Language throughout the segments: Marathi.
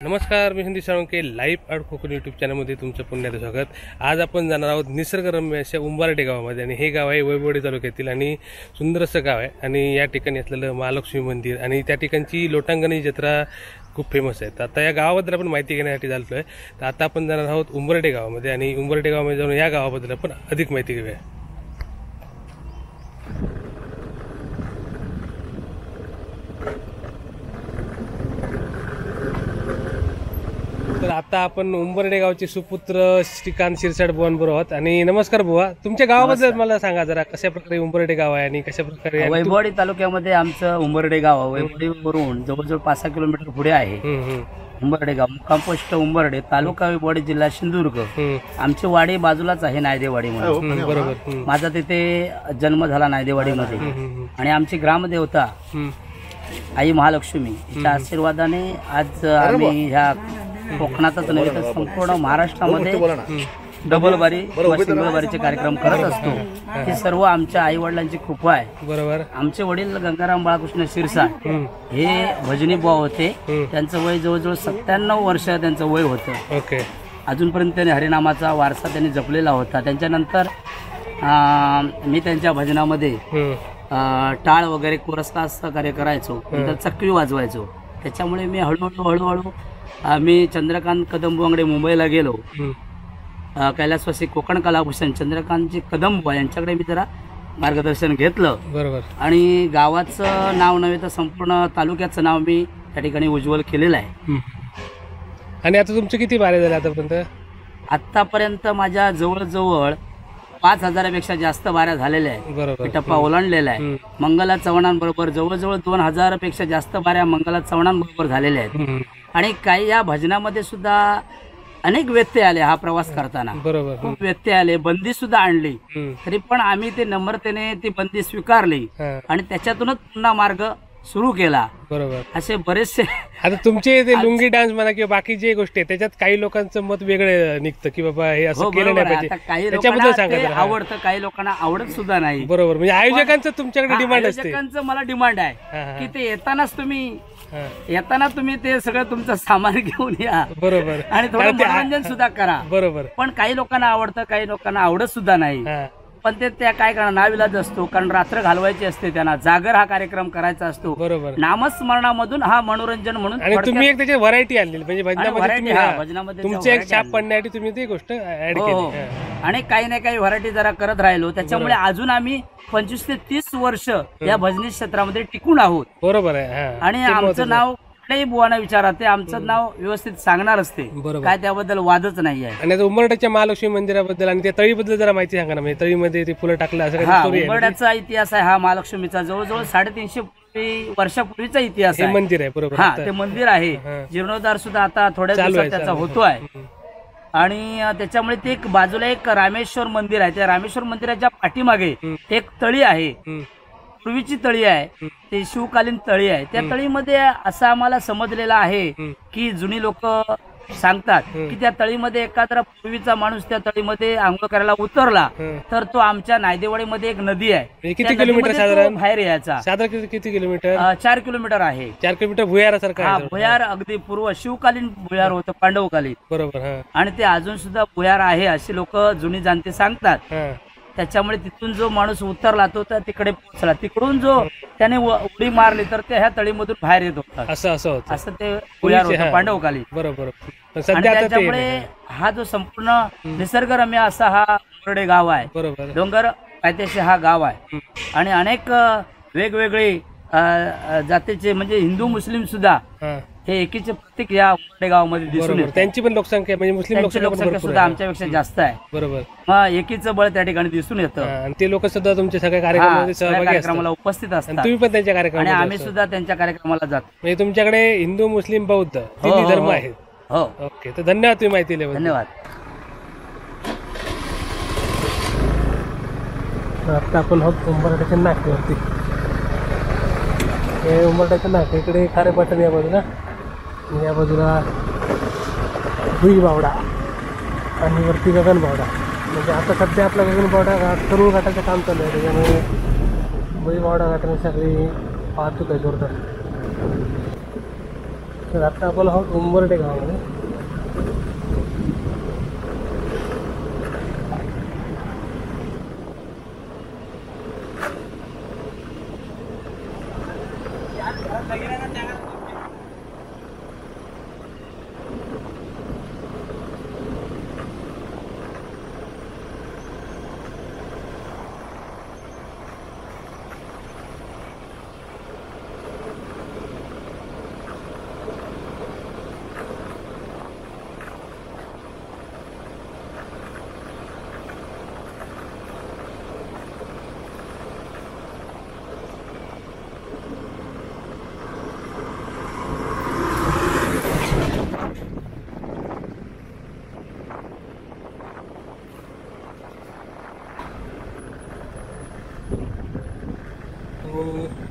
नमस्कार, मी Sandeep Salunke. Live art Konkan YouTube चॅनलमध्ये तुमचं पुन्हा स्वागत. आज आपण जाणार आहोत निसर्गरम्य अशा उंबरठे गावामध्ये आणि हे गाव आहे वैभववाडी तालुक्यातील आणि सुंदर असं गाव आहे. आणि या ठिकाणी असलेलं महालक्ष्मी मंदिर आणि त्या ठिकाणची लोटांगणी जत्रा खूप फेमस आहे. तर आता या गावाबद्दल आपण माहिती घेण्यासाठी झालो आहे. तर आता आपण जाणार आहोत उंबरठे गावामध्ये आणि उंबरठे गावामध्ये जाऊन या गावाबद्दल आपण अधिक माहिती घेऊया. तर आता आपण उंबरठे गावचे सुपुत्र श्रीकांत शिरसाट बुवांबरोबर आहोत. आणि नमस्कार बुवा, तुमच्या गावाबद्दल मला सांगा जरा, कशा प्रकारे उंबरठे गाव आहे आणि कशा प्रकारे. वैभववाडी तालुक्यामध्ये आमचं उंबरठे गाव वैभववाडीवरून जवळजवळ 5-6 किलोमीटर पुढे आहे. उंबरठे गाव मुक्काम पोस्ट उंबरठे, तालुका वैभववाडी, जिल्हा सिंधुदुर्ग. आमची वाडी बाजूला आहे नायदेवाडी म्हणून. बरोबर. माझा तिथे जन्म झाला नायदेवाडीमध्ये. आणि आमची ग्रामदेवता आई महालक्ष्मी हिच्या आशीर्वादाने आज आम्ही ह्या कोकणातच नव्हे तर संपूर्ण महाराष्ट्रामध्ये डबल बारी व सिंगल बारीचे कार्यक्रम करत असतो. हे सर्व आमच्या आई वडिलांची कृपा आहे. बरोबर. आमचे वडील गंगाराम बाळकृष्ण शिरसाट हे भजनी बुवा होते. त्यांचं वय जवळजवळ 97 वर्ष त्यांचं वय होतं. ओके. अजूनपर्यंत त्यांनी हरिनामाचा वारसा त्यांनी जपलेला होता. त्यांच्यानंतर मी त्यांच्या भजनामध्ये टाळ वगैरे कोरसला सहकार्य करायचो, नंतर चक्की वाजवायचो. त्याच्यामुळे मी हळूहळू मी चंद्रकांत कदम बुवांकडे मुंबईला गेलो. कैलासवासी कोकण कलाभूषण चंद्रकांतजी कदम बुवा यांच्याकडे मी जरा मार्गदर्शन घेतलं. बरोबर. आणि गावाचं नाव नव्हे तर संपूर्ण तालुक्याचं नाव मी त्या ठिकाणी उज्ज्वल केलेलं आहे. आणि आता तुमचे किती बारे झाले आतापर्यंत? आतापर्यंत माझ्या जवळजवळ 5,000पेक्षा जास्त बाऱ्या झालेल्या आहेत. बरोबर. टप्पा ओलांडलेला आहे. मंगला चव्हाणांबरोबर जवळजवळ 2,000पेक्षा जास्त बाऱ्या मंगला चव्हाणांबरोबर झालेल्या आहेत. आणि काही या भजनामध्ये सुद्धा अनेक व्यत्यय आले. हा प्रवास करताना बरोबर खूप व्यत्यय आले, बंदी सुद्धा आणली. तरी पण आम्ही ते नम्रतेने ती बंदी स्वीकारली आणि त्याच्यातूनच पुन्हा मार्ग सुरू केला. बरोबर. असे बरेचसे. आता तुमचे ते लुंगी डान्स म्हणा किंवा बाकी जे गोष्टी आहेत त्याच्यात काही लोकांचं मत वेगळं निघतं की बाबा हे असं केलं नाही पाहिजे. काही त्याच्याबद्दल लोकांना सांगा. आवडतं, काही लोकांना आवडत सुद्धा नाही. बरोबर. म्हणजे आयोजकांचं तुमच्याकडे डिमांड असते. आयोजकांचं मला डिमांड आहे की ते येताना तुम्ही ते सगळं तुमचं सामान घेऊन या. बरोबर. आणि थोडं मनोरंजन सुद्धा करा. बरोबर. पण काही लोकांना आवडतं, काही लोकांना आवडत सुद्धा नाही. पण ते त्या काय करणार, नाविलाज असतो. कारण रात्र घालवायची असते त्यांना, जागर हा कार्यक्रम करायचा असतो. बरोबर. नामस्मरणामधून हा मनोरंजन म्हणून. आणि तुम्ही एक त्याची व्हरायटी आणली म्हणजे भजनामध्ये तुमची एक छाप पडण्यासाठी तुम्ही ती गोष्ट ऍड केली. आणि काही ना काही व्हरायटी जरा करत राहिलो. त्याच्यामुळे अजून आम्ही 25 ते 30 वर्ष या भजनी क्षेत्रामध्ये टिकून आहोत. बरोबर आहे. आणि आमचं नाव कुठल्याही बुवांना विचारा, ते आमचं नाव व्यवस्थित सांगणार असते. काय त्याबद्दल वादच नाही आहे. आणि उंबरठ्याच्या महालक्ष्मी मंदिराबद्दल आणि त्या तळीबद्दल जरा माहिती सांगा ना. म्हणजे तळीमध्ये ते फुलं टाकलं असं काही. उंबरठ्याचा इतिहास आहे हा महालक्ष्मीचा. जवळजवळ 350 वर्षापूर्वीचा इतिहास आहे. मंदिर आहे. बरोबर. हा, ते मंदिर आहे. जीर्णोद्धार सुद्धा आता थोड्या दिवसात त्याचा होतोय. आणि त्याच्यामुळे ते एक बाजूला एक रामेश्वर मंदिर आहे. त्या रामेश्वर मंदिराच्या पाठीमागे एक तळी आहे. पूर्वीची तळी आहे, ते शिवकालीन तळी आहे. त्या तळीमध्ये असं आम्हाला समजलेलं आहे की जुनी लोक सांगतात की त्या तळीमध्ये एखादा पूर्वीचा माणूस त्या तळीमध्ये आंघोळ करायला उतरला तर तो आमच्या नायदेवाडीमध्ये एक नदी आहे. किती किलोमीटर साधारण बाहेर यायचा? साधारण किती किलोमीटर? 4 किलोमीटर आहे. 4 किलोमीटर भुयारासारखा. भुयार अगदी पूर्व शिवकालीन भुयार होतं, पांडवकालीन. बरोबर. आणि ते अजून सुद्धा भुयार आहे असे लोक जुनी जाणते सांगतात. त्याच्यामुळे तिथून जो माणूस उतरला तो तर तिकडे पोहोचला. तिकडून जो त्याने उडी मारली तर ते ह्या तळीमधून बाहेर येत होता. असं ते भुयार होतं पांडवकालीन. बरोबर. आणि त्याच्यामुळे हा जो संपूर्ण निसर्गरम्य असा हा उंबरठे गाव आहे. बरोबर. डोंगर पायथ्याशी हा गाव आहे. आणि अनेक वेगवेगळे जातीचे म्हणजे हिंदू मुस्लिम सुद्धा हे एकीचे प्रतीक या उंबरठे गावामध्ये दिसून येतं. त्यांची पण लोकसंख्या म्हणजे मुस्लिम लोकसंख्या सुद्धा आमच्यापेक्षा जास्त आहे. बरोबर. मग एकीचं बळ त्या ठिकाणी दिसून येतं. आणि ते लोक सुद्धा तुमच्या सगळ्या कार्यक्रमाला उपस्थित असतात. तुम्ही पण त्यांच्या कार्यक्रमाला. आणि आम्ही सुद्धा त्यांच्या कार्यक्रमाला जातो. म्हणजे तुमच्याकडे हिंदू मुस्लिम बौद्ध तिन्ही धर्म आहेत. हो. ओके. तर धन्यवाद तुम्ही माहिती दिली. धन्यवाद. आता आपण आहोत उंबरठ्याच्या नाक्यावरती. हे उंबरठ्याच्या नाक्याकडे खारे पटण या बाजूला, या बाजूला भुई बावडा आणि वरती गगन बावडा. म्हणजे आता सध्या आपला गगन बावडा घाट करूळ घाटाचं काम चालू आहे. त्याच्यामुळे भुई बावडा घाटाने सगळी वाहतूक आहे जोरदार. तर आता आपण आहोत उंबरठे गावामध्ये.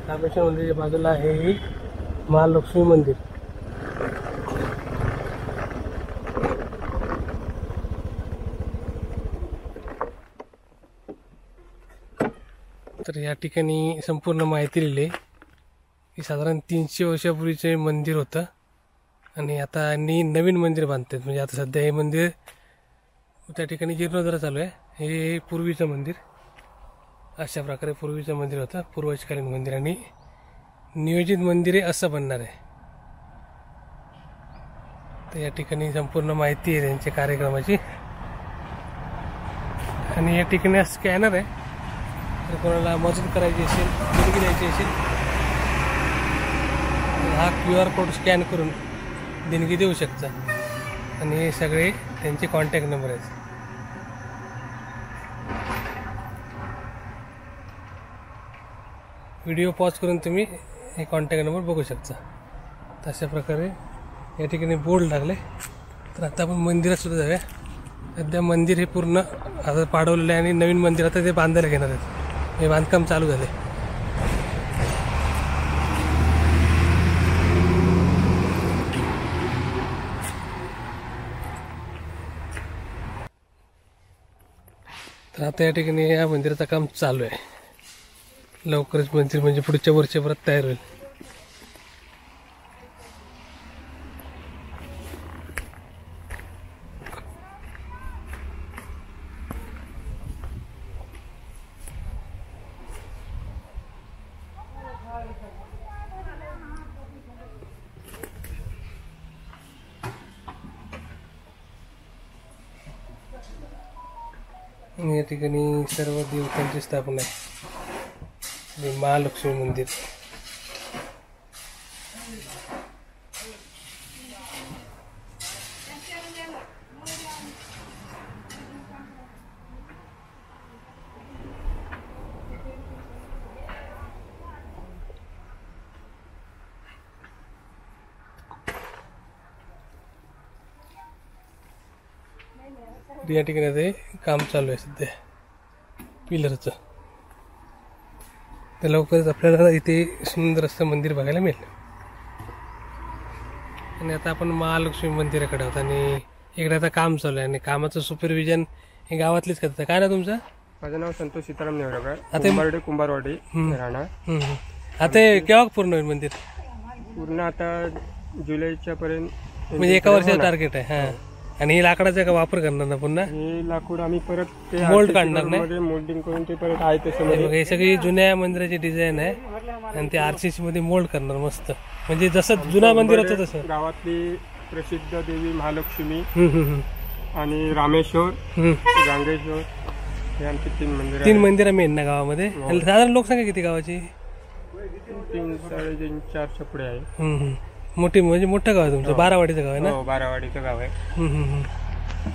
रामेश्वर मंदिराच्या बाजूला आहे हे महालक्ष्मी मंदिर. तर या ठिकाणी संपूर्ण माहिती लिहिली आहे की साधारण 300 वर्षापूर्वीचे मंदिर होतं आणि आता नवीन मंदिर बांधतात. म्हणजे आता सध्या हे मंदिर त्या ठिकाणी जीर्णोद्धार चालू आहे. हे पूर्वीचं मंदिर, अशा प्रकारे पूर्वीचं मंदिर होतं, पूर्वजकालीन मंदिर, आणि नियोजित मंदिर आहे असं बनणार आहे. तर या ठिकाणी संपूर्ण माहिती आहे त्यांच्या कार्यक्रमाची. आणि या ठिकाणी स्कॅनर आहे, तर कोणाला मदत करायची असेल, देणगी द्यायची असेल, हा QR कोड स्कॅन करून देणगी देऊ शकता. आणि हे सगळे त्यांचे कॉन्टॅक्ट नंबर आहेत. व्हिडिओ पॉज करून तुम्ही हे कॉन्टॅक्ट नंबर बघू शकता. तशा प्रकारे या ठिकाणी बोर्ड लागले. तर आता आपण मंदिरात सुद्धा जाऊया. सध्या मंदिर हे पूर्ण आता पाडवलेलं आहे आणि नवीन मंदिर आता ते बांधायला घेणार आहेत. हे बांधकाम चालू झाले. तर आता या ठिकाणी या मंदिराचं काम चालू आहे. लवकरच मंदिर म्हणजे पुढच्या वर्षभरात तयार होईल. या ठिकाणी सर्व देवतांची स्थापना आहे. महालक्ष्मी मंदिर. या ठिकाणी ते काम चालू आहे सध्या पिलरचं. तर लवकरच आपल्याला इथे सुंदर असं मंदिर बघायला मिळेल. आणि आता आपण महालक्ष्मी मंदिराकडे आहोत आणि इकडे आता काम चालू आहे आणि कामाचं सुपरविजन हे गावातलीच करतात. काय ना तुमचं? माझं नाव संतोष सीताराम नेवरेकर, आता कुंभारवाडी राहणार. आता केव्हा पूर्ण होईल मंदिर? पूर्ण आता जुलैच्या पर्यंत, म्हणजे एका वर्षाचं टार्गेट आहे. हा. आणि हे लाकडाचा का वापर करणार ना पुन्हा? हे लाकूड आम्ही परत मोल्ड काढणार नाही, मोल्डिंग करून ते परत आहे तसं. हे सगळी जुन्या मंदिराची डिझाईन आहे आणि ते RCC मध्ये मोल्ड करणार मस्त. म्हणजे जसं जुना मंदिर होतं तसं. गावातली प्रसिद्ध देवी महालक्ष्मी आणि रामेश्वर, गांगेश्वर, हे आमची 3 मंदिरं मेन ना गावामध्ये. साधारण लोकसंख्या किती गावाची? 3-4 पुढे आहे. मोठी म्हणजे मोठं गाव आहे तुमचं. बारावाडीचं गाव आहे ना? बारावाडीचं गाव आहे.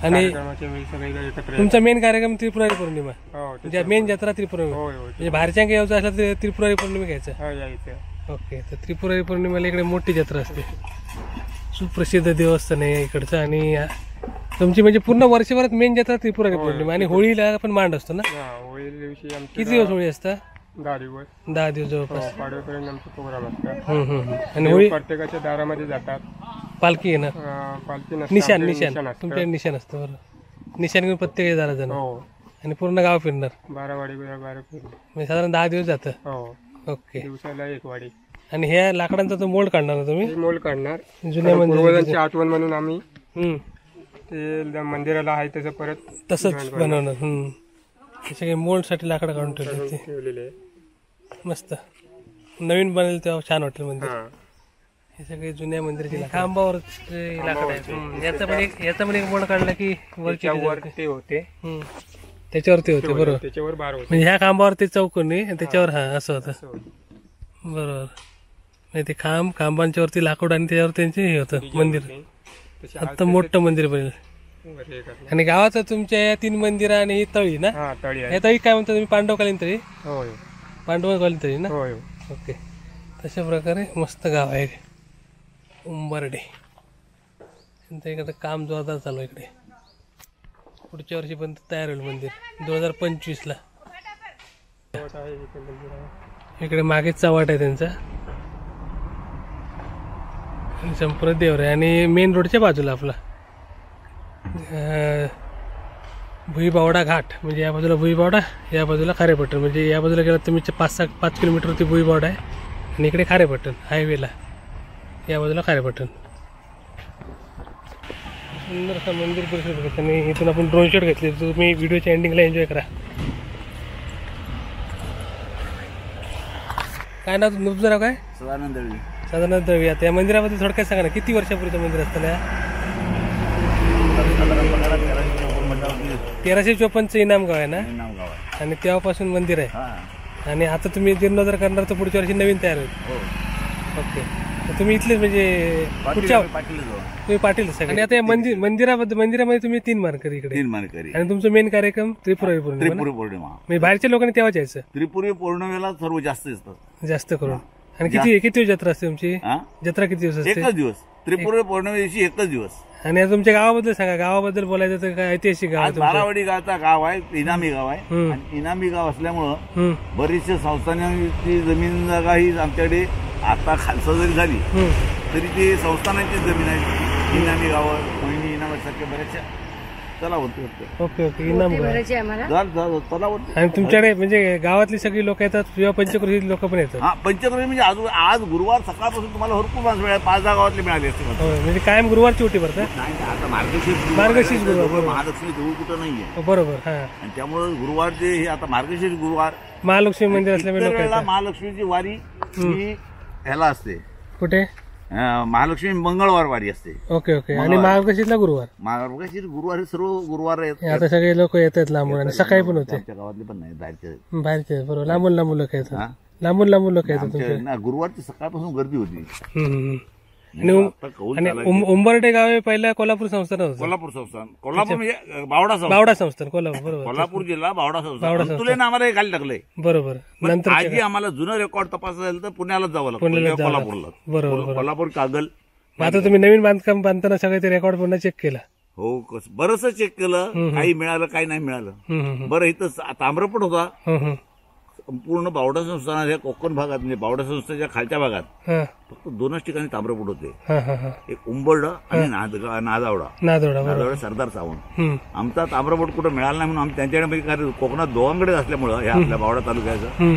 आणि एकत्र तुमचा मेन कार्यक्रम त्रिपुरारी पौर्णिमा, म्हणजे मेन जत्रा त्रिपुरारी. म्हणजे बाहेरच्या काही यायचं असलं तर त्रिपुरारी पौर्णिमा घ्यायचं. ओके. तर त्रिपुरारी पौर्णिमेला इकडे मोठी जत्रा असते. सुप्रसिद्ध देवस्थान आहे इकडचं. आणि तुमची म्हणजे पूर्ण वर्षभरात मेन जत्रा त्रिपुरारी पौर्णिमा. आणि होळीला पण मांड असतो ना? होळी दिवशी किती दिवस होळी असतं? 10 दिवस जवळपास. पाडव्यापर्यंत आमचे प्रोग्राम असतात. आणि होळी प्रत्येकाच्या दारामध्ये जातात. पालखी आहे ना? पालखी निशाण तुमच्या निशाण असतं बरं. निशाण घेऊन प्रत्येक दारा जण आणि पूर्ण गाव फिरणार. बारावाडी म्हणजे साधारण 10 दिवस जातं. हो. ओके. दिवसाला 1 वाडी. आणि ह्या लाकडांचा तो मोल्ड काढणार ना तुम्ही? हे मोल काढणार जुन्या पूर्वजांची आठवण म्हणून आम्ही हम्म. ते मंदिराला आहे तसं परत तसंच बनवणार. हे सगळे मोल्ड साठी लाकडं काढून ठेवले ते. ठेवलेले आहे. मस्त नवीन बनेल तेव्हा छान वाटेल मंदिर. हा. हे सगळे जुन्या मंदिराचे खांबावर लाकडं आहेत. याचा पण एक मोल्ड काढला की वरची त्याच्यावर ते होते त्याच्यावरती होते बरोबर. त्याच्यावर बार होते म्हणजे ह्या खांबावरती चौकोनी आणि त्याच्यावर हा असं होतं असं होतं. बरोबर. म्हणजे ते खांबांच्या वरती लाकूड आणि त्याच्यावर त्यांचे हे होतं मंदिर. तसे आता मोठं मंदिर बनेल. वर हे करणार. आणि गावाचं तुमच्या या 3 मंदिरं आणि ही तळी ना? हा तळी आहे. या तळी काय म्हणता तुम्ही? पांडवकालीन तळी? होय पांडवकालीन तळी ना? होय. ओके. तशा प्रकारे मस्त गाव आहे उंबरडे. त्यांचं इकडे काम जोरदार चालू आहे. इकडे पुढच्या वर्षी पण तयार होईल मंदिर 2025ला. इकडे मागेच चव्हाट आहे त्यांचा आणि संपूर्ण देवर आहे. आणि मेन रोडच्या बाजूला आपला भुईबावडा घाट, म्हणजे या बाजूला भुईबावडा, या बाजूला खारेपट्टण. म्हणजे या बाजूला गेला तुम्ही 5 किलोमीटरवरती भुईबावडा आहे आणि इकडे खारेपट्टण हायवेला, या बाजूला खारेपट्टण. सुंदर असं मंदिर परिसर बघत. आणि इथून आपण ड्रोन शॉट घेतले. तुम्ही व्हिडिओच्या एंडिंगला एन्जॉय करा. काय नाव तुमचं? नाव काय? सदानंद दळवी. सदानंद दळवी. आता या मंदिराबद्दल थोडक्यात सांगा ना, किती वर्षापूर्वीचं मंदिर असताना? 1354चं इनाम गाव आहे ना? आणि तेव्हापासून मंदिर आहे. आणि आता तुम्ही जीर्णोद्धार करणार तर पुढच्या वर्षी नवीन तयार होईल. ओके. तर तुम्ही इथलेच म्हणजे पुढच्या तुम्ही पाटील सगळे. आणि आता या मंदिरामध्ये तुम्ही 3 मानकरी इकडे. 3 मानकरी. आणि तुमचा मेन कार्यक्रम त्रिपुरारी पौर्णिमा. त्रिपुरी पौर्णिमा म्हणजे बाहेरच्या लोकांनी तेव्हाच यायचं त्रिपुरी पौर्णिमेला सर्व जास्त असतात जास्त करून. आणि किती दिवस जत्रा असते तुमची? जत्रा किती दिवस असते? एकच दिवस. त्रिपुरी पौर्णिमे दिवशी एकच दिवस. आणि आता तुमच्या गावाबद्दल सांगा. गावाबद्दल बोलायचं तर काय ऐतिहासिक गाव आहे तुमचं? बारावाडी गावचा गाव आहे. इनामी गाव आहे. आणि इनामी गाव असल्यामुळं बरीचशा संस्थानांची जमीन जागा ही आमच्याकडे आता खालसा जरी झाली तरी ती संस्थानांची जमीन आहे. इनामी गावं, मोहिनी इनामासारख्या बऱ्याचशा तलाव होते. Okay okay. इनाम तलाव. आणि तुमच्याकडे म्हणजे गावातली सगळी लोक येतात किंवा पंचक्रोशीतली लोक पण येतात? हा, पंचक्रोशी म्हणजे आज गुरुवार सकाळपासून तुम्हाला भरपूर माणसं मिळाली. 5-10 गावातली मिळाली असते. म्हणजे कायम गुरुवारची उठी भरतात? नाही, आता मार्गशीर्ष गुरुवार. महालक्ष्मी देऊळ कुठं नाहीये. बरोबर. हा. आणि त्यामुळे गुरुवारचे हे आता मार्गशीर्ष गुरुवार महालक्ष्मी मंदिर असल्यामुळे लोक येतात. महालक्ष्मीची वारी ही ह्याला असते. कुठे? महालक्ष्मी मंगळवार वारी असते. Okay okay. आणि मार्गशीर्षला गुरुवार. मार्गशीर्ष गुरुवार हे सर्व गुरुवार आहेत. आता सगळे लोक येतात लांबून. आणि सकाळी पण होते. आमच्या गावातले पण नाही, बाहेरचे. बरोबर. लांबून लोक येतात. लांबून लोक येतात तुमच्या. गुरुवारची सकाळपासून गर्दी होती. आणि उंबरडे गाव हे पहिला कोल्हापूर संस्थान होतं. कोल्हापूर संस्थान. कोल्हापूर म्हणजे बावडा संस्थान. कोल्हापूर. बरोबर. कोल्हापूर जिल्हा बावडा संस्थान. तुला आम्हाला हे खाली टाकलंय. बरोबर. नंतर आधी आम्हाला जुनं रेकॉर्ड तपासायला तर पुण्याला जावं लागतं. कोल्हापूरला. बरोबर. कोल्हापूर कागल. आता तुम्ही नवीन बांधकाम बांधताना सगळे ते रेकॉर्ड पुन्हा चेक केला? हो, बरंच चेक केलं. काही मिळालं, काही नाही मिळालं. बरं, इथं ताम्रपट होता. पूर्ण बावडा संस्थानाच्या कोकण भागात म्हणजे बावडा संस्थेच्या खालच्या भागात फक्त 2च ठिकाणी ताम्रपट होते. एक उंबरड आणि नादावडा सरदार सावंत. आमचा ताम्रपट कुठं मिळाला नाही म्हणून आम्ही त्यांच्याकडे कोकणात दोघांकडे असल्यामुळं हे आपल्या बावडा तालुक्याचं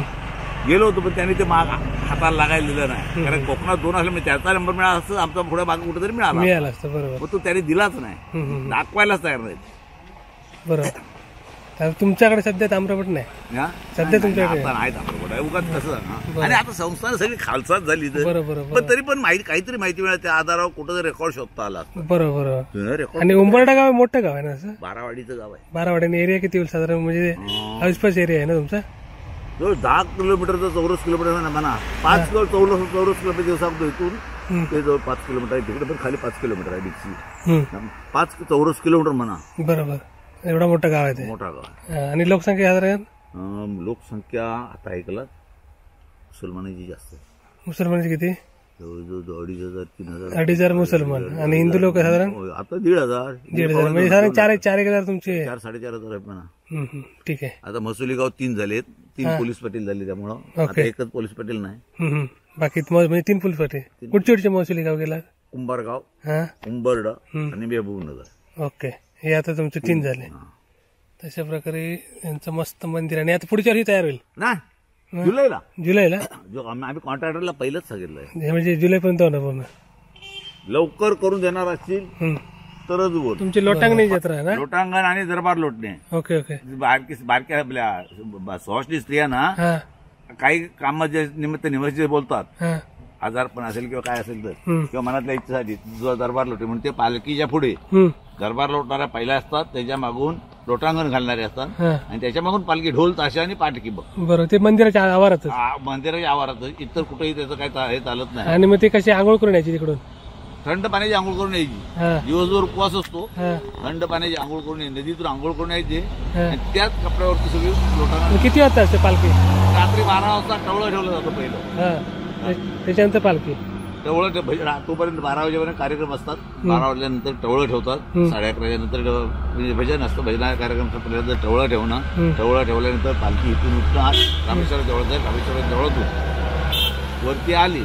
गेलो होतो. पण त्यांनी ते माग हाताला लागायला दिलं नाही. कारण कोकणात 2 असल्यामुळे त्याचा नंबर मिळाला असतं. आमचा पुढे भाग कुठेतरी मिळाला असतं. बरोबर. मग तो त्याने दिलाच नाही. दाखवायलाच तयार नाही. बरोबर. तुमच्याकडे सध्या ताम्रपट नाही? सध्या तुमच्याकडे नाही ताम्रपट आहे. उगाच कसं. आणि आता संस्था सगळी खालसाच झाली. बरोबर. पण तरी पण काहीतरी माहिती मिळाली. त्या आधारावर कुठं रेकॉर्ड शोधता आला. बरोबर. आणि उंबरडा गाव मोठं गाव आहे ना? असं बारावाडीचं गाव आहे. बारावाडी. एरिया किती होईल साधारण? म्हणजे आसपास एरिया आहे ना तुमचा? 10 किलोमीटरचा चौरस किलोमीटर म्हणा. 5 चौरस किलोमीटर सांगतो. इथून ते जवळ 5 किलोमीटर आहे. तिकडे पण खाली 5 किलोमीटर आहे. डिक्सी 5 चौरस किलोमीटर म्हणा. बरोबर. एवढा मोठा गाव आहे ते. मोठा गाव आहे. आणि लोकसंख्या साधारण? लोकसंख्या आता ऐकला मुसलमानाची जास्त. मुसलमानाची किती? जवळजवळ 2,500-3,000. 2,500 मुसलमान. आणि हिंदू लोक साधारण? आता 1,500. म्हणजे साधारण 4,000 तुमचे? 4,000-4,500 आहे म्हणा. ठीक आहे. आता मसुली गाव 3 झालेत. 3 पोलीस पाटील झाले. त्यामुळं आता एकच पोलीस पाटील नाही. बाकी म्हणजे 3 पोलीस पाटील. कुठचे महसुली गाव गेला? कुंभारगाव, उंबरड आणि मेहबूबनगर. ओके. हे आता तुमचे 3 झाले. तशा प्रकारे यांचं मस्त मंदिर. आणि आता पुढच्या वर्षी तयार होईल ना? जुलैला जुलैला जो आम्ही कॉन्ट्रॅक्टरला पहिलंच सांगितलंय म्हणजे जुलैपर्यंत होणार पूर्ण. लवकर करून देणार असतील हम्म. तरच बोल. तुमची लोटांगणी जत्रा आहे ना. लोटांगण आणि दरबार लोटणे. Okay okay. बारक्या आपल्या सौष्टी स्त्रिया ना हा काही कामाच्या निमित्त निवासी बोलतात, हा आजारपण असेल किंवा काय असेल तर हम्म. किंवा मनातल्या इच्छेसाठी जो दरबार लोटे म्हणून ते पालखीच्या पुढे हम्म. दरबार लोटणाऱ्या पहिल्या असतात, त्याच्या मागून लोटांगण घालणारे असतात हा आणि त्याच्या मागून पालखी ढोल ताशे आणि पाटकी बघ बरोबर. ते मंदिराच्या आवारातच. मंदिराच्या आवारात. इतर कुठेही त्याचं काही हे चालत नाही. आणि मग ते कशी आंघोळ करून यायची तिकडून. थंड पाण्याची आंघोळ करून यायची. हा दिवसभर उपवास असतो, हा थंड पाण्याची आंघोळ करून यायची, नदीतून आंघोळ करून यायचे हा. आणि त्याच कपड्यावरती सगळी लोटांगण. किती वाजता असते पालखी. रात्री 12 वाजता टवळं ठेवलं जातं पहिलं. हा त्याच्यानंतर पालखी. टवळं तोपर्यंत 12 वाजेपर्यंत कार्यक्रम असतात. 12 वाजल्यानंतर टवळं ठेवतात. 11:30 नंतर म्हणजे भजन असतं. भजनाचा कार्यक्रम संपल्यानंतर टवळं ठेवणं. टवळं ठेवल्यानंतर पालखी इथून उठणं रामेश्वर जवळ जाईल. रामेश्वर जवळतून वरती आली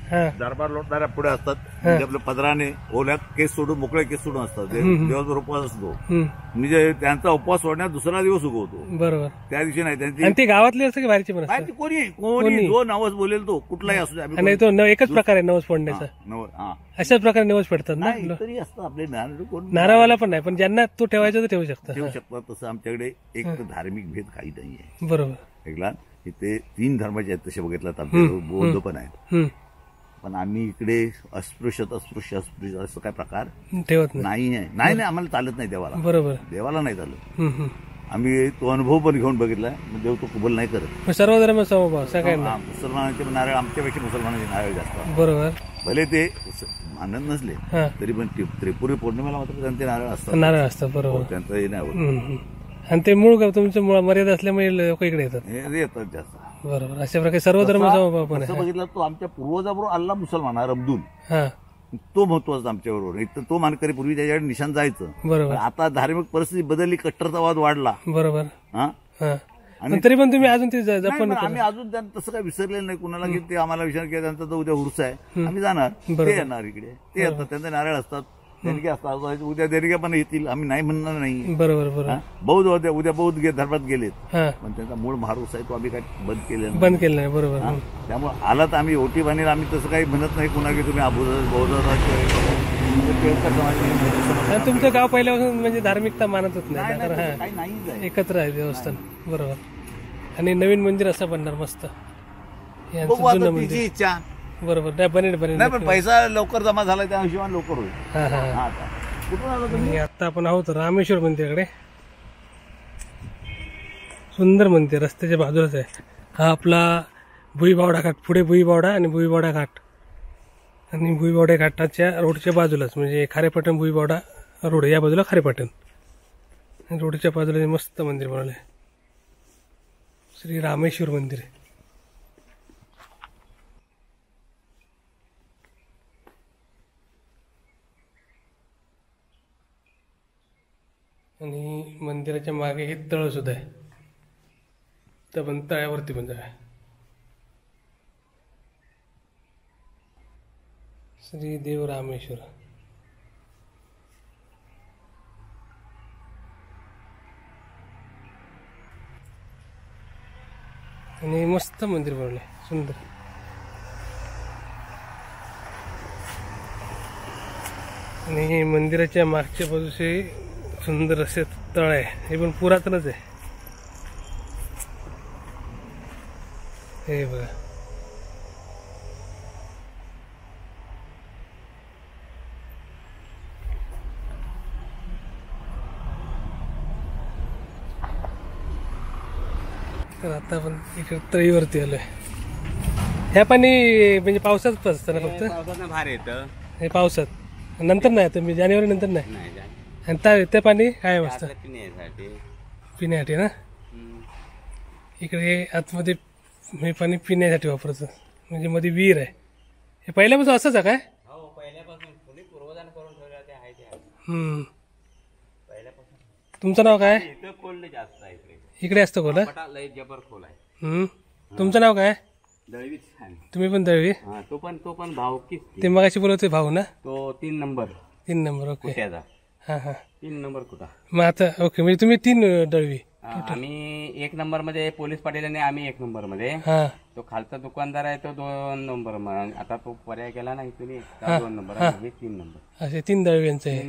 हा दरबार लोटणाऱ्या पुढे असतात. म्हणजे आपल्या पदराने ओल्या केस सोडून मोकळे केस सोडून असतात. दिवसभर उपवास असतो. म्हणजे त्यांचा उपवास सोडण्यात दुसरा दिवस उगवतो. बरोबर. त्या दिवशी नाही त्यांची आणि ते गावातली असतं की बाहेरची पण असतं. बाहेरची कोणी जो नवस बोलेल तो कुठलाही असू द्या. आणि तो एकच प्रकार आहे नवस फोडण्याचा. अशाच प्रकारे नवस फेडतात ना. तरी असतं आपले कोण नारळवाला पण नाही, पण ज्यांना तो ठेवायचा तो ठेवू शकतो. ठेवू शकतात. तसं आमच्याकडे एक धार्मिक भेद काही नाहीये. बरोबर. ऐकला इथे 3 धर्माचे आहेत तसे बघितलं तर आमच्याकडे बौद्ध पण आहेत. पण आम्ही इकडे अस्पृश्य असं काय प्रकार ठेवत नाही आहे. नाही आम्हाला चालत नाही देवाला. बरोबर. देवाला नाही चालत. आम्ही तो अनुभव पण घेऊन बघितलाय. देव तो कबूल नाही करत. सर्व धर्म समभाव सगळ्यांना. मुसलमानांचे नारळ आमच्यापेक्षा मुसलमानांचे नारळ जास्त. बरोबर. भले ते मानत नसले तरी पण त्रिपुरी पौर्णिमेला मात्र त्यांचे नारळ असतात. नारळ असतात. बरोबर. त्यांचं हे नाही. आणि ते मूळ तुमचं मर्यादा असल्यामुळे लोक इकडे येतात. हे येतात जास्त. बरोबर. अशा प्रकारे सर्व धर्म समभाव पण आहे. बघितलं तो आमच्या पूर्वजाबरोबर अल्ला मुसलमान रमदून हा तो महत्वाचा आमच्याबरोबर. एक तर तो मानकरी पूर्वी त्याच्याकडे निशाण जायचं. बरोबर. आता धार्मिक परिस्थिती बदलली, कट्टरतावाद वाढला. बरोबर. हा आणि तरी पण तुम्ही अजून ते जपण. आम्ही अजून त्यांना तसं काही विसरलेलं नाही कुणाला की ते आम्हाला विचार केला त्यांचा तो उद्या उर्स आहे आम्ही जाणार. ते येणार इकडे. ते येतात. त्यांचे नारळ असतात. देणगे असतात. उद्या देणगे पण येतील. आम्ही नाही म्हणणार नाही. बरोबर. बरोबर. बौद्ध होते. उद्या बौद्ध धर्मात गेलेत. पण त्यांचा मूळ महारूस आहे तो आम्ही काय बंद केलेला बंद केलं नाही. बरोबर. त्यामुळे आला तर आम्ही ओटी बांधेल. आम्ही तसं काही म्हणत नाही कुणा की तुम्ही बौद्ध तुमचं गाव पहिल्यापासून म्हणजे धार्मिकता मानतच नाही. एकत्र आहे देवस्थान. बरोबर. आणि नवीन मंदिर असं बनणार मस्त. जुनं मंदिर. इच्छा. बरोबर. नाही बनेल नाही पण पैसा लवकर जमा झाला त्या हिशोबाने लवकर होईल. कुठून आलो तुम्ही. आता आपण आहोत रामेश्वर मंदिराकडे. सुंदर मंदिर रस्त्याच्या बाजूलाच आहे. हा आपला भुईबावडा घाट. पुढे भुईबावडा आणि भुईबावडा घाट. आणि भुईबावडा घाटाच्या रोडच्या बाजूलाच म्हणजे खारेपाटण भुईबावडा रोड या बाजूला खारेपाटण. रोडच्या बाजूला मस्त मंदिर बनवलं आहे. श्री रामेश्वर मंदिर. आणि मंदिराच्या मागे हे तळ सुद्धा आहे. तर पण तळ्यावरती पण जाय. श्री देव रामेश्वर. आणि मस्त मंदिर बनवले सुंदर. आणि मंदिराच्या मागच्या बाजूचे सुंदर असे तळ आहे. हे पण पुरातनच आहे. हे बघा. तर आता आपण इकडे तळीवरती आलोय. ह्या पाणी म्हणजे पावसात असतं ना फक्त. भार येतं हे पावसात नंतर नाही. आता मी जानेवारी नंतर नाही. आणि ते पाणी काय असतं पिण्यासाठी ना. इकडे आतमध्ये हे पाणी पिण्यासाठी वापरायचं. म्हणजे मध्ये विहीर आहे. हे पहिल्यापासून असंच आहे काय. तुमचं नाव काय. इकडे असतं खोल. तुमचं नाव काय. दळवी. तुम्ही पण दळवी. तो पण भाऊ की ते मगाशी बोलवते भाऊ ना. तो 3 नंबर. 3 नंबर. ओके. कुठ्याचा. हा 3 नंबर कुठा. मग आता ओके म्हणजे तुम्ही 3 दळवी. आम्ही 1 नंबर मध्ये पोलीस पाटील आणि आम्ही 1 नंबर मध्ये. हा तो खालचा दुकानदार आहे तो 2 नंबर. आता तो पर्याय केला नाही तुम्ही 2 नंबर. हे 3 नंबर. असे 3 दळव्यांचे आहे.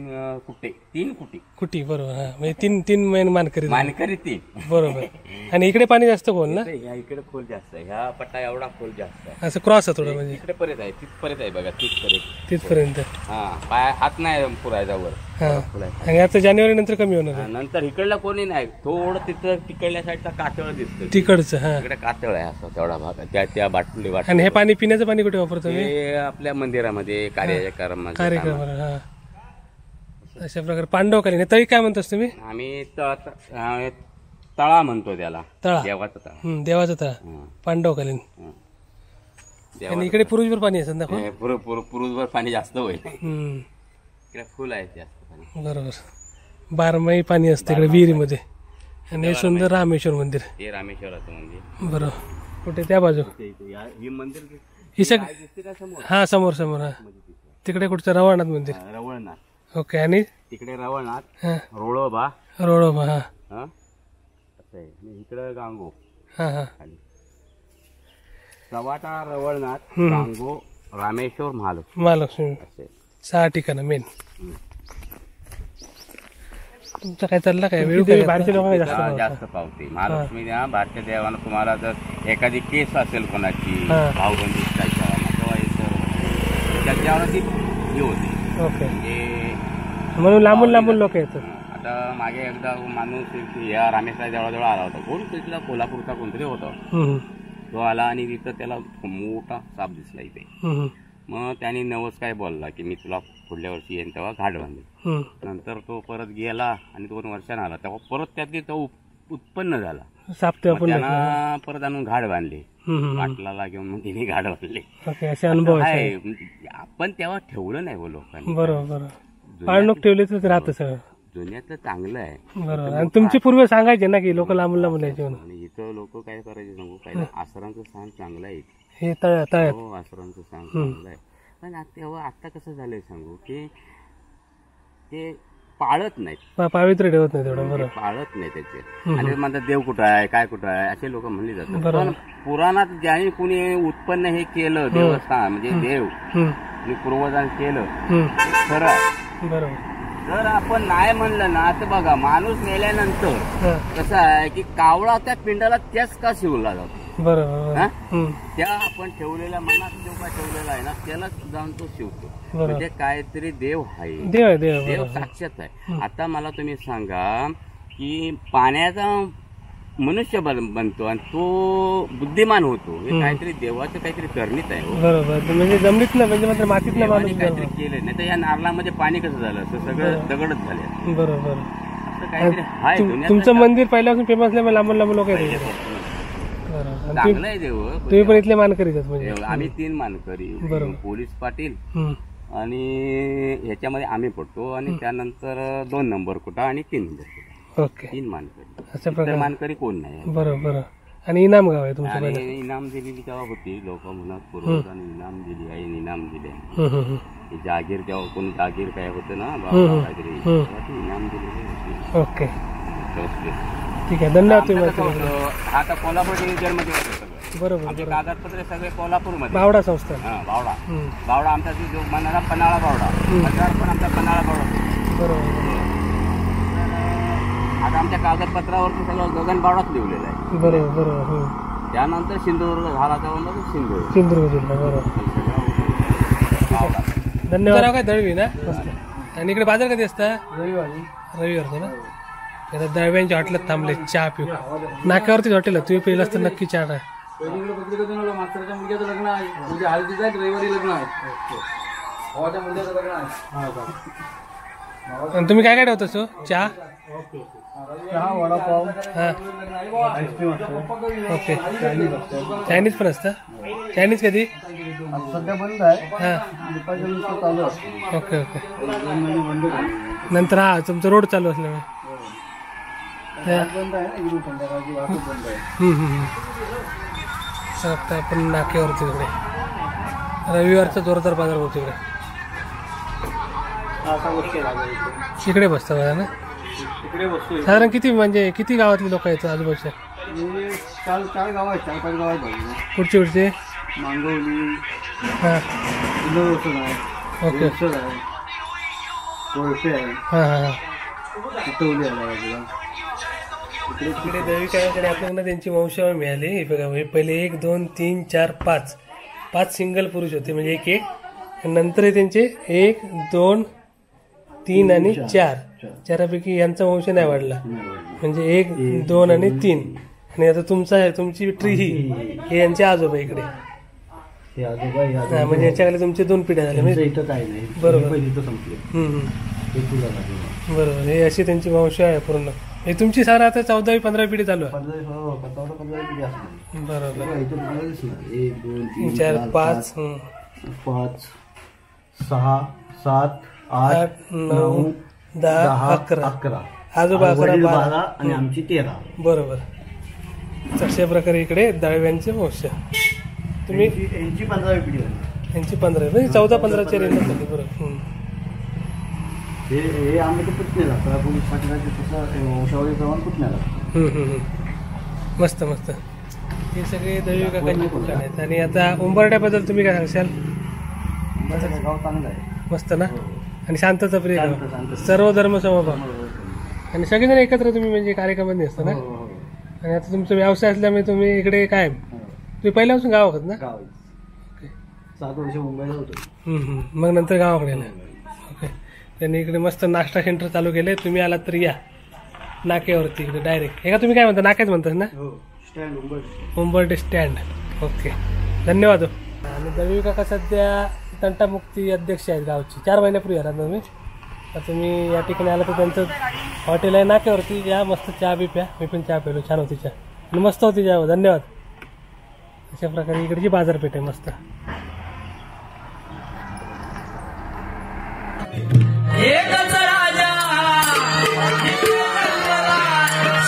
3 कुटी कुटी बरोबर. हा म्हणजे 3 महिने मानकरी. मानकरी 3 बरोबर. आणि इकडे पाणी जास्त खोल ना. इकडे खोल जास्त आहे. ह्या पट्टा एवढा खोल जास्त आहे. असं क्रॉस आहे थोडं म्हणजे इकडे पर्यंत आहे. तिथपर्यंत आहे बघा. तिथपर्यंत. हा पाय हात नाही पुरायचा वर. हा आणि आता जानेवारी नंतर कमी होणार आहे. नंतर इकडला कोणी नाही. थोडं तिथं तिकडल्या साईडचा कातळ दिसतो. तिकडचं. हा इकडे कातळ आहे असं तेवढा भाग. त्या बाटली आणि हे पाणी पिण्याचं पाणी कुठे वापरतो मी. हे आपल्या मंदिरामध्ये कार्यक्रम. हा अशा प्रकारे पांडवकालीन. तळी काय म्हणतोस तुम्ही. आम्ही तळा म्हणतो त्याला. तळा. देवाचा तळा. देवाचा तळा पांडवकालीन. आणि इकडे पुरुषभर पाणी आहे संध्या. पुरुषभर पाणी जास्त होईल. इकडे फुल आहे जास्त पाणी. बरोबर. 12 पाणी असतं इकडे विहिरीमध्ये. आणि हे सुंदर रामेश्वर मंदिर. हे रामेश्वराचं मंदिर. बरोबर. कुठे त्या बाजू ही मंदिर ही हा समोर हा तिकडे कुठचं रवळनाथ मंदिर. रवळनाथ. ओके. आणि तिकडे रवळनाथ. रोळोबा. हा असं आहे. इकडे गांगो. हा हा चव्हाटा, रवळनाथ, गांगो, रामेश्वर, महालक्ष्मी. 6 ठिकाणं मेन. तुमचं काय चाललं काय. भारतीय लोकांना जास्त पावते. महालक्ष्मी भारतीय देवानं तुम्हाला जर एखादी केस असेल कोणाची भाऊबंदी त्याच्यावर ती हे होते. ओके. म्हणजे म्हणून लांबून लोक येतात. आता मागे एकदा माणूस या रामेश्वर देवळाजवळ आला होता. कोण तिथला कोल्हापूरचा कोणतरी होता. तो आला आणि तिथं त्याला मोठा साप दिसला इथे. मग त्याने नवस काय बोलला की मी तुला पुढल्या वर्षी येईन तेव्हा घाट बांधेल. नंतर तो परत गेला आणि 2 वर्षांनी आला तेव्हा परत त्यातली तो उत्पन्न झाला. त्यांना परत आणून घाट बांधले. पाटलाला घेऊन मग तिने घाट बांधले. आहे. आपण तेव्हा ठेवलं नाही हो लोकांनी. बरोबर. पाळणूक ठेवलीच राहतं सगळं. जुन्यातलं चांगलं आहे. बरोबर. आणि तुमची पूर्व सांगायचे ना की लोक लांबून यायचे म्हणून. आणि इथं लोक काय करायचे सांगू. काय आसरांचं स्थान चांगलं आहे. हे तळ्यात. हो आसरांचं स्थान चांगलं आहे. पण तेव्हा आता कसं झालंय सांगू की ते पाळत नाहीत. पावित्र्य ठेवत नाही तेवढं. बरोबर. पाळत नाही त्याचे. आणि म्हणतात देव कुठं आहे काय कुठं आहे असे लोक म्हणले जातात. पण पुराणात ज्याने कुणी उत्पन्न हे केलं देवस्थान म्हणजे देव आणि पूर्वजांनी केलं खरं आहे. बरोबर. जर आपण नाही म्हणलं ना तर बघा माणूस मेल्यानंतर कसं आहे की कावळा त्या पिंडाला त्याच का शिवला जातो. बरोबर. त्या आपण ठेवलेल्या मनात जो का ठेवलेला आहे ना त्याला जाऊन तो शिवतो. म्हणजे काहीतरी देव आहे. देव साक्षात आहे. आता मला तुम्ही सांगा की पाण्याचा मनुष्य बनतो आणि तो बुद्धिमान होतो. हे काहीतरी देवाचं काहीतरी करणीत आहे. बरोबर. म्हणजे जमिनीत म्हणजे मातीत काहीतरी केलं नाही तर या नारळामध्ये पाणी कसं झालं असं सगळं दगडच झाले. बरोबर. असं काहीतरी आहे. तुमचं मंदिर पहिल्यापासून फेमस नाही. लांबून लोक येतात. चांगलं आहे देव. तुम्ही पण इथले मानकरी म्हणजे. आम्ही 3 मानकरी. पोलीस पाटील आणि ह्याच्यामध्ये आम्ही पडतो आणि त्यानंतर 2 नंबर कुठं आणि 3 नंबर कुठं. ओके. 3 मानकरी. अशा प्रकारे मानकरी कोण नाही. बरोबर. आणि इनाम गाव आहे तुमचं. इनाम दिलेली तेव्हा होती लोक म्हणत पूर्वजांनी इनाम दिली आहे. इनाम दिले जागीर तेव्हा कोणी जागीर काय होतं ना काहीतरी इनाम दिलेली. ओके ठीक आहे. धन्यवाद. आता कोल्हापूर डिव्हिजनमध्ये होतं सगळं. बरोबर. आमचे कागदपत्रे सगळे कोल्हापूरमध्ये. बावडा संस्था. बावडा आमचा जो म्हणाला पन्हाळा बावडा. पण आमचा पन्हाळा बावडा. बरोबर. आता आमच्या कागदपत्रावरती सगळं गगन बावडाच लिहिलेलं आहे. बरोबर. त्यानंतर सिंधुदुर्ग झाला तेव्हा सिंधुदुर्ग जिल्हा. बरोबर. धन्यवाद. काय दळवी ना. आणि इकडे बाजार कधी असता. रविवारचं ना. आता दळव्यांच्या हॉटेलात थांबले चहा पिऊ. नाक्यावरतीच हॉटेल तुम्ही पहिलं असतं नक्की चहा आहे. मास्तरच्या मुलग्याचं लग्न आहे. म्हणजे हळदीचं आहे. रविवारी लग्न आहे. भावाच्या मुलग्याचं लग्न आहे. आणि तुम्ही काय ठेवता सो चहा. वडापाव. आईस्क्रीम. ओके. चायनीज पण असतं. चायनीज कधी सध्या बंद आहे. चालू असतं. ओके. नंतर तुमचं रोड चालू असल्यामुळे आपण नाक्यावरती तिकडे रविवारचा जोरदार बाजार होतो. इकडे बसता बघा ना. साधारण किती म्हणजे किती गावातली लोक आहेत आजूबाजूच्या? 4 गाव आहेत, 4-5 गाव आहेत बाजूला. कुठचे कुठचे? मांगवली, हां इंदोरसर आहे, ओके बेलसर आहे, कोळपे आहे, हां हां हां. चितवली आहे बाजूला. इकडे देवीकाकडे आपल्याला त्यांची वंशावळ मिळाली. हे बघा म्हणजे पहिले 1 2 3 4 5 सिंगल पुरुष होते म्हणजे 1 1 आणि नंतर त्यांचे 1 2 3 आणि 4 चारापैकी यांचा वंश नाही वाढला म्हणजे 1 2 आणि 3 आणि आता तुमचा आहे तुमची ट्री ही हे यांचे आजोबा इकडे म्हणजे याच्याकडे तुमचे 2 पिढ्या झाल्या म्हणजे बरोबर. बरोबर हे अशी त्यांची वंश आहे पूर्ण. हे तुमची सारा आता 14वी 15वी पिढी चालू आहे. बरोबर 1 2 3 4 5 5 6 7 8 9 10 11 आजोबा 11 12 आणि आमची 13. बरोबर. अशा प्रकारे इकडे दळव्यांचे वंश तुम्ही यांची 15वी पिढी झाली. यांची 15 म्हणजे 14-15च्या रेंज झाली. बरोबर. हे आम्ही पुतण्याला पोलीस पाटीलाचे तसं वंशावळी प्रमाण पुतण्याला. मस्त मस्त. हे सगळे दैवी काकांची ठिकाण आहेत. आणि आता उंबरठ्याबद्दल तुम्ही काय सांगशाल? गाव चांगलं आहे, मस्त ना आणि शांतता प्रिय गाव, सर्व धर्म समभाव आणि सगळेजण एकत्र तुम्ही म्हणजे कार्यक्रमांनी असता ना. आणि आता तुमचा व्यवसाय असल्यामुळे तुम्ही इकडे काय तुम्ही पहिल्यापासून गाव आहात ना? गाव 7 वर्ष मुंबईला होतो. मग नंतर गावाकडे आला. ओके. त्यांनी इकडे मस्त नाश्ता सेंटर चालू केले. तुम्ही आलात तर या नाक्यावरती इकडे डायरेक्ट. हे का तुम्ही काय म्हणता नाक्यात म्हणतात ना? Stand उंबरठे stand. ओके धन्यवाद. आणि दळवी काका सध्या तंटामुक्ती अध्यक्ष आहेत गावची. 4 महिन्यापूर्वी आला तुम्ही. तर तुम्ही या ठिकाणी आला तर त्यांचं हॉटेल आहे नाक्यावरती. या मस्त चहा बी प्या. मी पण चहा प्यालो, छान होती चहा आणि मस्त होती चहा. धन्यवाद. अशा प्रकारे इकडची बाजारपेठ आहे मस्त. एकच राजा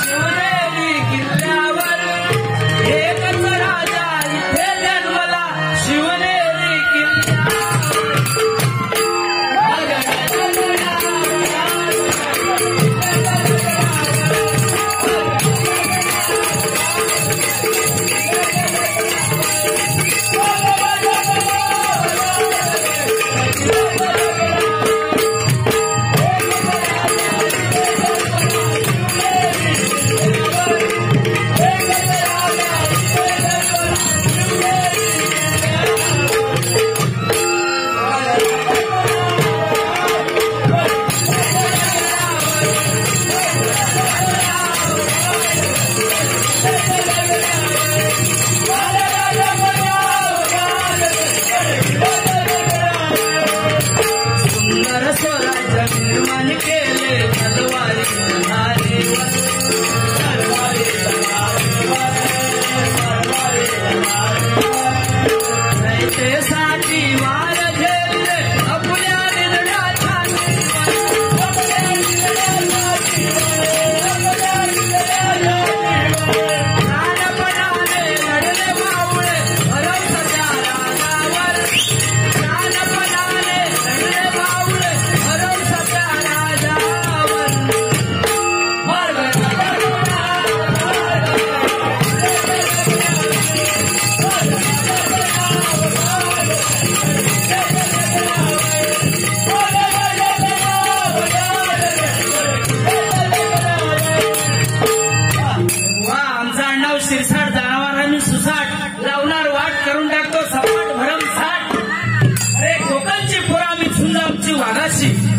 शिवनेरी किल्ल्यावर, एकच राजा इथे जन्मला शिवनेरी किल्ल्यावर.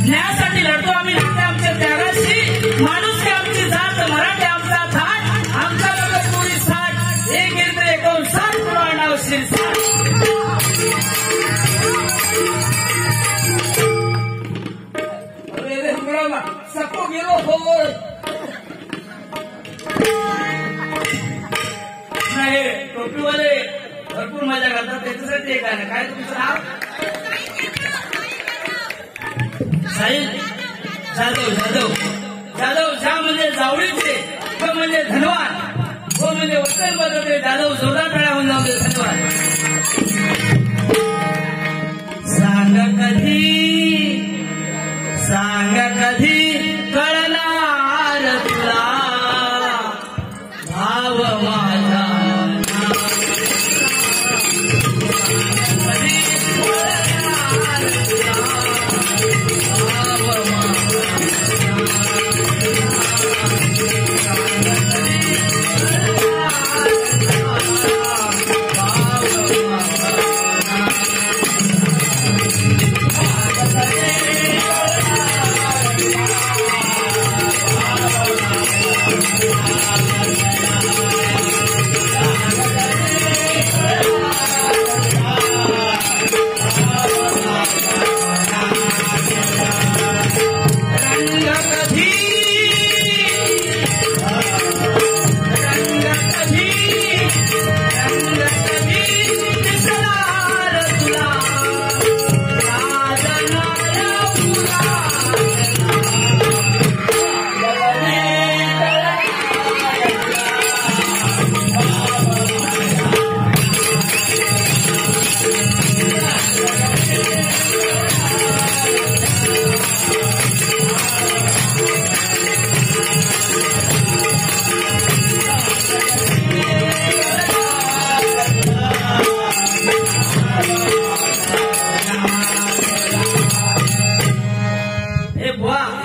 न्यायासाठी लढतो आम्ही, आमच्या त्यागाशी. माणूस की आमची जात, मराठी आमचा थाट, आमचा लोक पुरी साठ, एक गिरते 59 पुराणाव शिरसाट. सको गेलो हो नाही. टोपीवाले भरपूर मजा करतात त्याच्यासाठी एक आहे. काय तुमचं नाव? साहिल जाधव. जाधव जाधव. जा म्हणजे जावळीचे, व म्हणजे धनवान, व म्हणजे वचन बदलते. जाधव जोरदार टाळ्या होऊन जाऊ दे. धन्यवाद. सांग कधी कळणार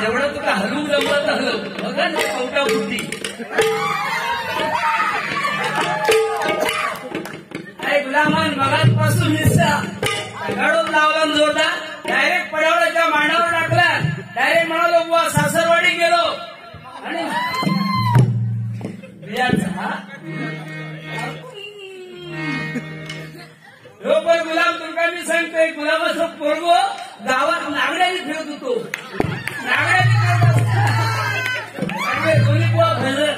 जेवढं तुला हलवू जमलं तर हलव. बघा ना कवटा बुद्धी. गुलामान मगापासून निसता गाडून लावला जोरदार. डायरेक्ट पडावळ्याच्या मांडावर टाकला. डायरेक्ट म्हणालो बुवा सासरवाडी गेलो आणि बरोबर गुलाम तुमका मी सांगतोय. गुलामाचं पोरगो गावात नागड्याने फिरत होतो. दोन्ही बुवा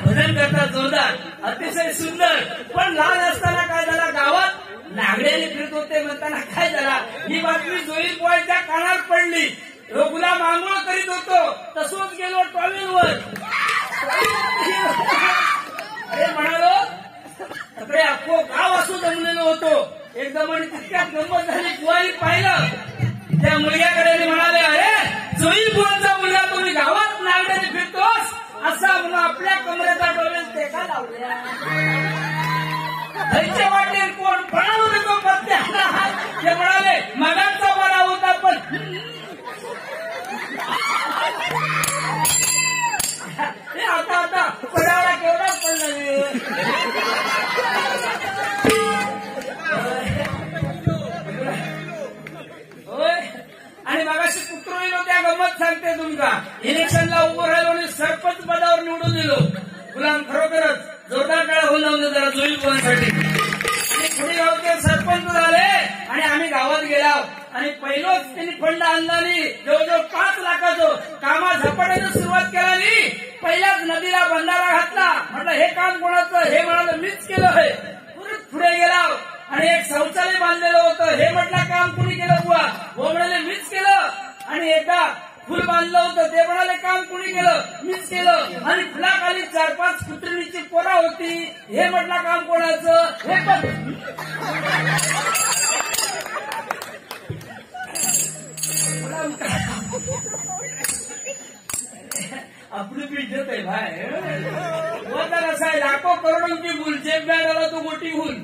भजन करतात जोरदार, अतिशय सुंदर. पण लहान असताना काय झाला, गावात नागड्याने फिरत होते म्हणताना काय झाला, ही बातमी जोईल बुवाच्या कानावर पडली. गुलाम आंघोळ करीत होतो, तसंच गेलो टॉवेलवर. अरे म्हणालो सगळे अख्खो गाव असू जमलेलो होतो एकदम. आणि तितक्यात गंमत झाली, बुवानी पाहिलं. त्या मुलग्याकडे म्हणाले, अरे जोईल बुवांचा मुलगा तुम्ही गावात नागड्याने फिरतोस असा म्हणून आपल्या कमरेचा टॉवेल ते का लावल्या. घरच्या वाटेल कोण पळावू नको पत्त्याला. ते म्हणाले मगाचा बरा होता पण आता पडावला केवढा पडला. होय. आणि मगाशी पुत्र येलो त्या गमत सांगते तुमका. इलेक्शनला उभं राहिलो आणि सरपंच पदावर निवडून दिलो. गुलाम खरोखरच जोरदार टाळा होऊन जाऊन जरा जोईल पोहांसाठी. आणि पुढे गावचे सरपंच झाले आणि आम्ही गावात गेलो. आणि पहिलोच त्यांनी फंड आणला नाही. जवळजवळ 5 लाखाचं कामा झपाट्यानं सुरुवात केला नाही. पहिल्याच नदीला बंधारा घातला. म्हटलं हे काम कोणाचं, हे म्हणालं मीच केलं आहे. पुढे गेला आणि एक शौचालय बांधलेलं होतं. हे म्हटलं काम कुणी केलं बुवा, हो म्हणाले मीच केलं. आणि एकदा फुल बांधलं होतं, ते म्हणाले काम कुणी केलं, मीच केलं. आणि फुलाखाली 4-5 पुत्रिणीची पोरा होती. हे म्हटलं काम कोणाचं, हे पण आपली भी इज्जत आहे भाई. वो तर असं आहे, लाखो करोडोंची भूल, जेब बॅग आला तो मोठी भूल.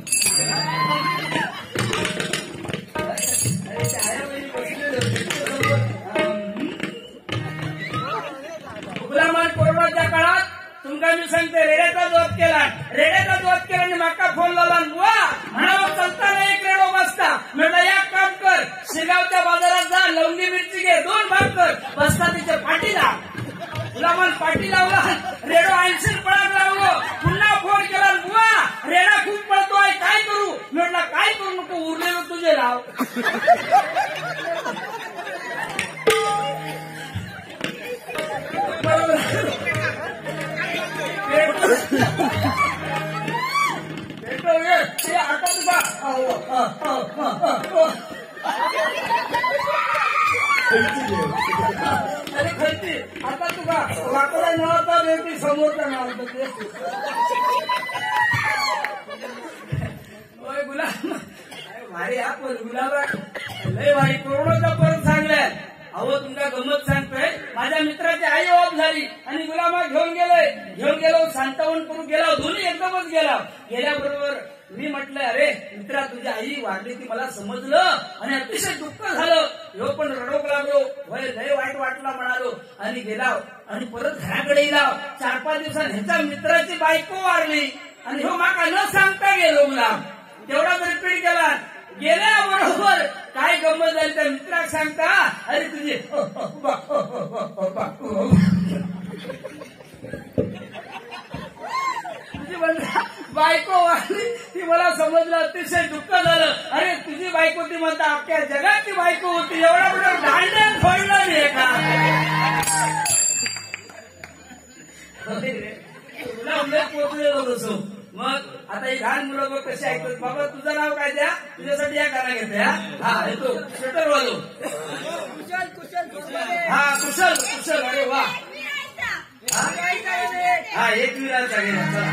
गुलामान कोरोनाच्या काळात तुमका मी सांगते रेड्याचा जोत केला. रेड्याचा जोत केला आणि माका फोन लावला. बुवा म्हणावं चलताना एक रेडो बसता. म्हटलं एक काम कर, शिगावच्या बाजारात जा, लवंगी मिरची घे, 2 भाग कर, बसता तिच्या पाठीला. गुलामान पाठी लावला, रेडो 80 पळाक लावलो. पुन्हा फोन केला, बुवा रेडा खूप पळतोय, काय करू. म्हटलं काय करू नको, उरलेलं तुझे लाव. आता तुझा अरे खर्ची आता तुका वाकडा नव्हता व्यक्ती समोरचा नव्हता. गुलाम भारी हा पण गुलाबा लय भारी. कोरोनाचा परत सांगलाय. अहो तुमका गमत सांगतोय, माझ्या मित्राची आई ऑफ झाली आणि गुलामा घेऊन गेलो सांत्वन करून गेला. दोन्ही एकदमच गेल्याबरोबर मी म्हटलं, अरे मित्रा तुझी आई वारली ती मला समजलं आणि अतिशय दुःख झालं. ह्यो पण रडोक लागलो, लय वाईट वाटला म्हणालो आणि गेला. आणि परत घराकडे गेला. 4-5 दिवसांनी ह्याच्या मित्राची बायको वारली आणि ह्यो माका न सांगता गेलो. गुलाम तेवढा रिपीट केला. गेल्याबरोबर काय गंमत झाली त्या मित्राक सांगता, अरे तुझी बायको वारली ती मला समजलं. अतिशय दुःख झालं. अरे तुझी बायको ती म्हणता अख्ख्या जगाची बायको होती. एवढा मोठा दांड्यात फोडला नाही का. तुला पोचलेलो तसं. मग आता ही लहान मुलं बघ कशी ऐकतात. बाबा तुझं नाव काय द्या, तुझ्यासाठी या गाणं घेते. हा येतो स्वेटर वालो. हा कुशल. अरे वा. हा 1 विराचा गेला. चला